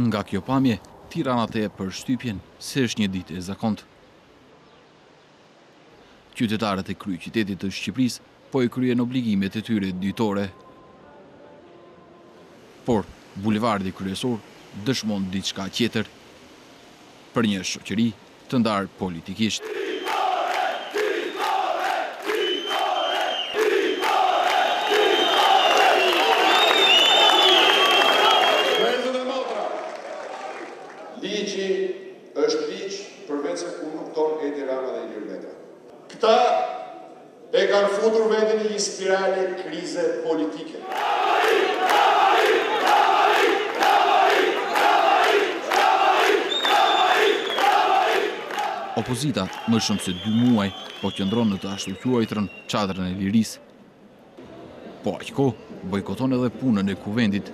Nga kjo pamje, Tirana the për shtypjen se është një ditë e zakontë. Qytetarët e kryeqytetit të Shqipërisë po e kryen obligimet e tyre dytore. Por bulevardi kryesor dëshmon diçka tjetër, për një shoqëri të ndarë politikisht. Ligji është ligj përveç se ku nuk ton Edi Rama dhe Ilir Meta. Këta e kanë futur vendin në një spirale krize politike. Opozita më shumë se 2 muaj po qëndron në të ashtu quajturën çadrën e lirisë. Po aq kohë bojkoton edhe punën e kuvendit.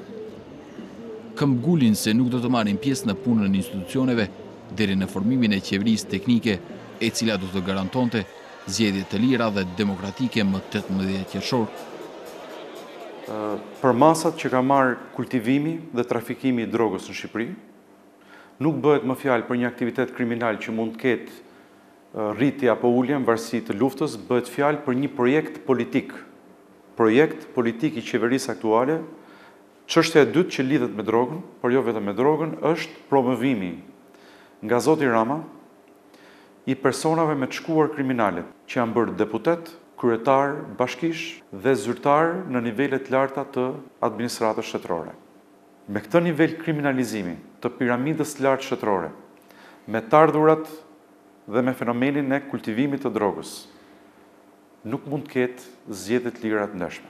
Këmbgulin se nuk do të marrin pjesë në punën e institucioneve deri në formimin e qeverisë teknike, e cila do të garantonte zgjedhje të lira dhe demokratike më 18 qershor. Për masat që ka marrë kultivimi dhe trafikimi i drogës në Shqipëri, nuk bëhet më fjalë për një aktivitet kriminal që mund të ketë rritje apo ulje në varësi të luftës, bëhet fjalë për një projekt politik. Projekt politik i qeverisë aktuale. Çështja e dytë që lidhet me drogën, por jo vetëm me drogën, është promovimi nga zoti Rama i personave me të shkuar kriminale, që janë bërë deputet, kryetar bashkish dhe zyrtar në nivelet larta të administratës shtetërore. Me këtë nivel kriminalizimi të piramidës lartë shtetërore, me të ardhurat dhe me fenomenin e kultivimit të drogës, nuk mund të ketë zgjedhje të lira të ndershme.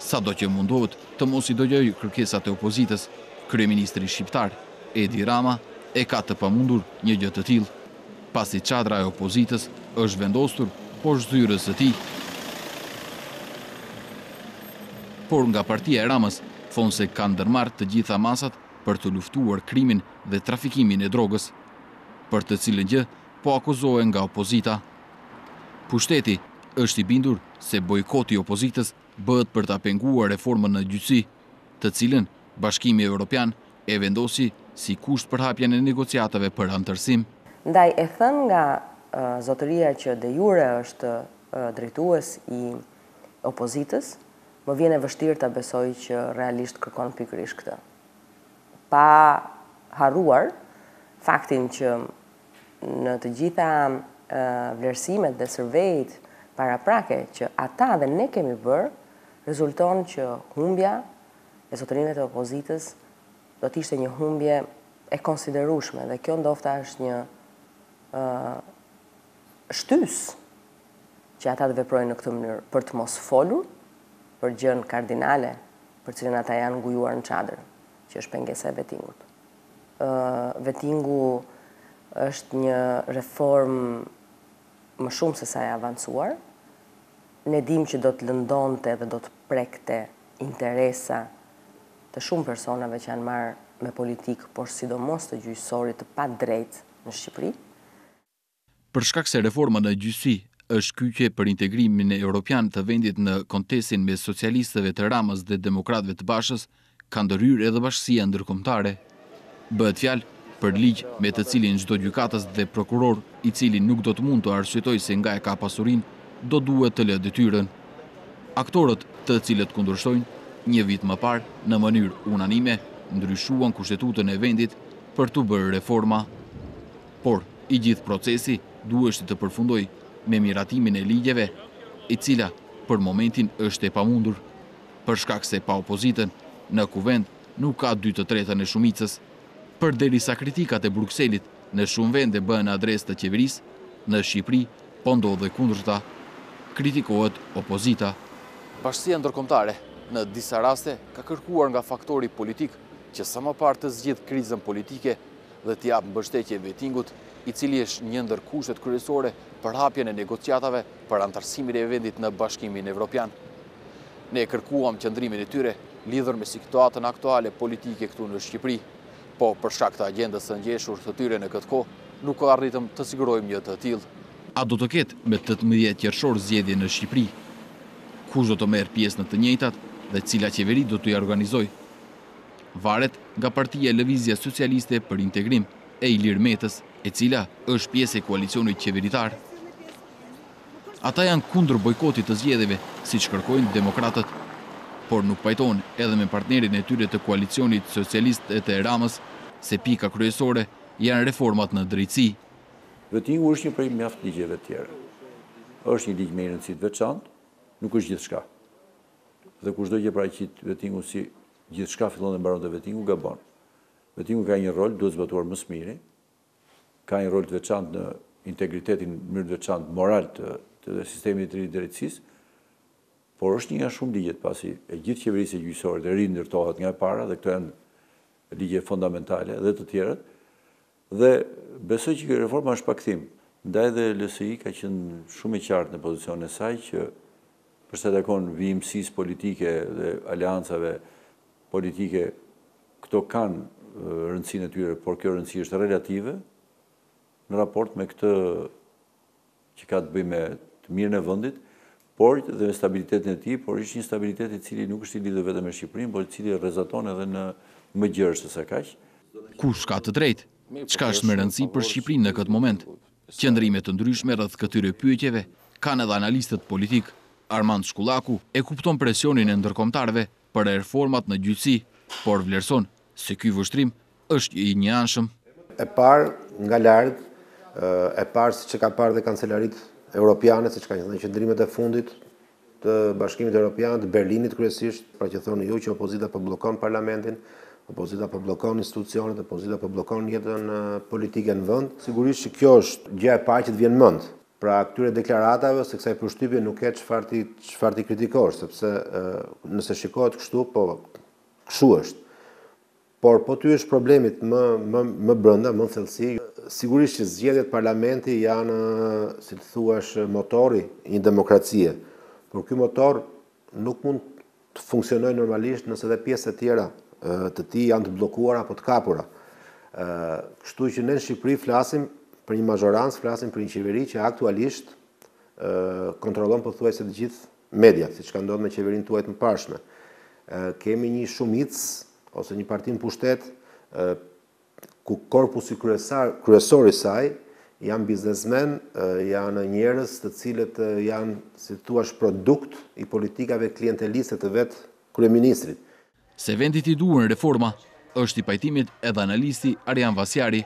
Sado që mundohet të mos i dëgjojë kërkesat e opozitës, kryeministri shqiptar Edi Rama e ka të pamundur një gjë të tillë, pasi çadra e opozitës është vendosur poshtë zyrës së tij. Por nga partia e Ramës thonë se kanë ndërmarrë të gjitha masat për të luftuar krimin dhe trafikimin e drogës, për të cilën gjë po akuzohen nga opozita. Pushteti është i bindur se bojkoti i opozitës bëhet për ta penguar reformën në gjyqësi, të cilën Bashkimi Evropian e vendosi si kusht për hapjen e negociatave për anëtarësim. Ndaj e thënë nga zotëria që de jure është drejtues i opozitës, më vjen e vështirë ta besoj që realisht kërkon pikërisht këtë. Pa harruar faktin që në të gjitha vlerësimet dhe survejt paraprake që ata dhe ne kemi bërë, rezulton që humbja e zotërinëve të opozitës do të ishte një humbje e konsiderueshme, dhe kjo ndofta është një shtys që ata të veprojnë në këtë mënyrë për të mos folur për gjën kardinale për cilën ata janë ngujuar në çadër, që është pengesa e vettingut. Vettingu është një reformë më shumë se sa e avancuar. Ne dim që do të lëndonte dhe do të prekte interesa të shumë personave që janë marrë me politikë, por sidomos të gjyqësorit të padrejtë në Shqipëri. Për shkak se reforma në gjyqësi është kyçe për integrimin evropian të vendit në kontestin me socialistëve të Ramës dhe demokratëve të Bashës, ka ndërhyrë edhe bashkësia ndërkombëtare. Bëhet fjalë për ligj me të cilin çdo gjykatës dhe prokuror i cili nuk do të mund të arsyetojë se nga e ka pasurinë, do duhet të lë detyrën. Aktorët të cilët kundërshtojnë një vit më parë në mënyrë unanime ndryshuan kushtetutën e vendit për të bërë reforma. Por i gjithë procesi duheshti të përfundoj me miratimin e ligjeve, i cila për momentin është e pamundur, për shkak se pa opozitën në kuvend nuk ka 2/3 e shumicës. Përderisa kritikat e Brukselit në shumë vende bëhen adresë të qeverisë, në Shqipëri po ndodhe kundërta, kritikohet opozita. Bashkësia ndërkombëtare në disa raste ka kërkuar nga faktori politik që sa më parë të zgjidhë krizën politike dhe të japë mbështetje vettingut, i cili është një ndër kushtet kryesore për hapjen e negociatave për anëtarësimin e vendit në Bashkimin Evropian. Ne kërkuam qëndrimin e tyre lidhur me situatën aktuale politike këtu në Shqipëri, po për shkak të agjendës së ngjeshur të tyre në këtë kohë, nuk arritëm të sigurojmë një të tillë. A do të ketë me 18 qershor zgjedhje në Shqipëri? Kush do të merr pjesë në të njëjtat dhe cila qeveri do t'i organizojë? varet nga Partia Lëvizja Socialiste për Integrim e Ilir Metës, e cila është pjesë e koalicionit qeveritar. Ata janë kundër bojkotit të zgjedhjeve, siç kërkojnë demokratët, por nuk pajton edhe me partnerin e tyre të koalicionit socialist e të Ramës se pika kryesore janë reformat në drejtësi. Vetingu është një prej mjaft ligjeve të tjera. Është një ligj me rëndësi të veçantë, nuk është gjithçka. Dhe kushdo që paraqit vetingu si gjithçka fillon dhe mbaron te vetingu gabon. Vetingu ka një rol, duhet zbatuar më së miri, ka një rol të veçantë në integritetin në mënyrë të veçantë moral të sistemit të ri të drejtësisë, por është një nga shumë ligjet pasi e gjithë qeverisë gjyqësore të rindërtohet nga e para dhe këto janë ligje fondamentale dhe të tjerat. Dhe besoj që kjo reforma është pakthim. Ndaj dhe LSI ka qenë shumë e qartë në pozicionin e saj që për sa takon vijimësisë politike dhe aleancave politike, këto kanë rëndësinë e tyre, por kjo rëndësi është relative në raport me këtë që ka të bëjë me të mirën e vendit, por dhe me stabilitetin e tij, por është një stabilitet i cili nuk është i lidhur vetëm me Shqipërinë, por i cili rrezaton edhe në më gjerë se sa kaq. Kush ka të drejtë? Çka është më rëndësi për Shqipërinë në këtë moment? Qëndrime të ndryshme rreth këtyre pyetjeve kanë edhe analistët politik. Armand Shkullaku e kupton presionin e ndërkombëtarëve për reformat në gjyqësi, por vlerëson se ky vështrim është i njëanshëm. E parë nga larg, e parë siç e ka parë dhe kancelarit europiane, siç kanë thënë qendrimet e fundit të Bashkimit Evropian, të Berlinit kryesisht, pra që thoni ju që opozita po bllokon parlamentin, opozita po bllokon institucionet, opozita po bllokon jetën politike në vend. Sigurisht që kjo është gjë e parë që të vjen mend. Pra këtyre deklaratave se kësaj përshtypje nuk ke çfarë ti kritikosh, sepse nëse shikohet kështu, po kështu është. Por po ty është problemit më brenda, më në thellësi. Sigurisht që zgjedhjet parlamenti janë, si të thuash, motori i një demokracie. Por ky motor nuk mund të funksionojë normalisht nëse edhe pjesë e tjera të tij janë të bllokuara apo të kapura. Kështu që ne në Shqipëri flasim për një mazhorancë, flasim për një qeveri që aktualisht kontrollon pothuajse të gjithë mediat, siç ka ndodhur me qeverinë tuaj të mëparshme. Kemi një shumicë ose një parti në pushtet ku korpusi kryesor i saj janë biznesmen, janë njerëz të cilët janë, si thua, produkt i politikave klienteliste të vet kryeministrit. Se vendit i duhur në reforma është i pajtimit edhe analisti Arjan Vasjari,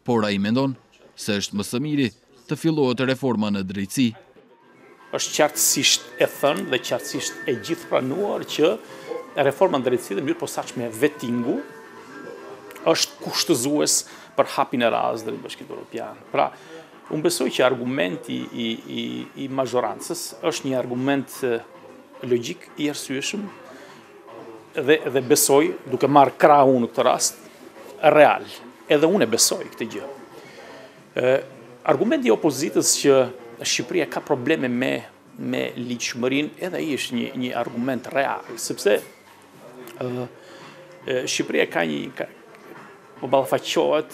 por ai mendon se është më së miri të fillohet reforma në drejtësi. Është qartësisht e thënë dhe qartësisht e gjithë pranuar që reforma në drejtësi dhe mënyrë posaçme vettingu është kushtëzues për hapjen e radhës drejt Bashkimit Evropian. Pra, unë besoj që argumenti i mazhorancës është një argument logjik i arsyeshëm dhe besoj, duke marrë krah unë në këtë rast, real. Edhe unë e besoj këtë gjë. Argumenti i opozitës që Shqipëria ka probleme me ligjshmërinë, edhe ai është një argument real, sepse Shqipëria ka po ballafaqohet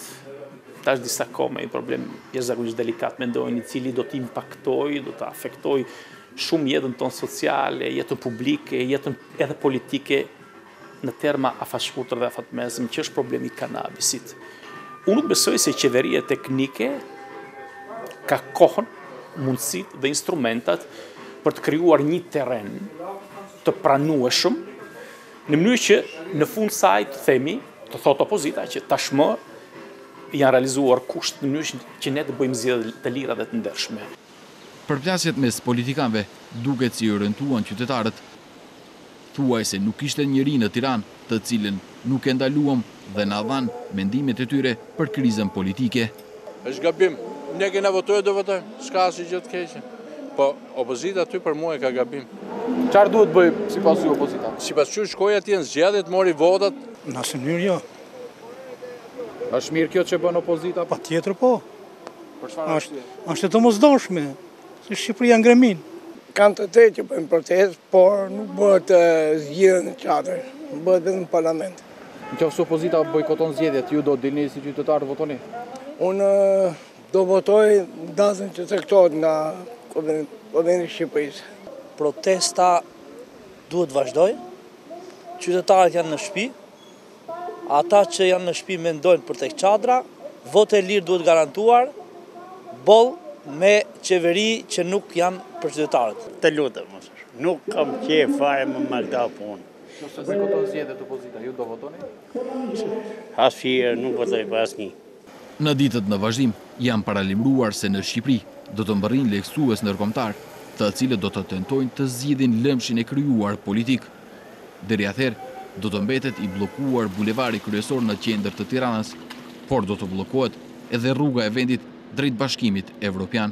tash disa kohë një problem jashtëzakonisht delikat, mendojnë, i cili do të impaktojë, do të afektojë shumë jetën tonë sociale, jetën publike, jetën edhe politike në terma afashkurtër dhe afatmesëm, që është problemi i kanabisit. Unë nuk besoj se qeveria teknike ka kohën, mundësitë dhe instrumentat për të krijuar një terren të pranueshëm, në mënyrë që në fund saj të themi, të thotë opozita, që tashmë janë realizuar kusht në mënyrë që ne të bëjmë zgjedhje të lira dhe të ndershme. Përplasjet mes politikanëve duket si orientuan qytetarët. Thuaj se nuk ishte njëri në Tiranë të cilën nuk e ndaluam dhe na dhan mendimet e tyre për krizën politike. Është gabim. Ne kena votuar do votojmë. S'ka asgjë gjë të keqe. Po opozita aty për mua e ka gabim. Çfarë duhet bëj sipas ju opozita? Sipas ju shkoi atje në zgjedhjet, mori votat. Në asnjë mënyrë jo. Është mirë kjo që bën opozita? Patjetër po. Për çfarë arsye? Është e domosdoshme. Se Shqipëria ngremin. Kanë të drejtë që bëjnë protestë, por nuk bëhet zgjedhje në çadër, bëhet vetëm në parlament. Nëse opozita bojkoton zgjedhjet, ju do dilni si qytetar të votoni? Unë do votoj datën që caktohet nga Qendri i Shqipërisë. Protesta duhet vazhdoj, qytetarët janë në shtëpi, ata që janë në shtëpi mendojnë për tek çadra, votë e lirë duhet garantuar, boll me qeveri që nuk janë për qytetarët. Të lutem, nuk kam qejf fare më malda punë. Nëse bojkoton zgjedhjet opozita, ju do votoni? Asnjëherë nuk votoj për asnjë. Në ditët në vazhdim janë paralimruar se në Shqipëri do të mbërrin lehtësues ndërkombëtar, të cilët do të tentojnë të zgjidhin lëmshin e krijuar politik. Deri atëherë do të mbetet i bllokuar bulevari kryesor në qendër të Tiranës, por do të bllokohet edhe rruga e vendit drejt Bashkimit Evropian.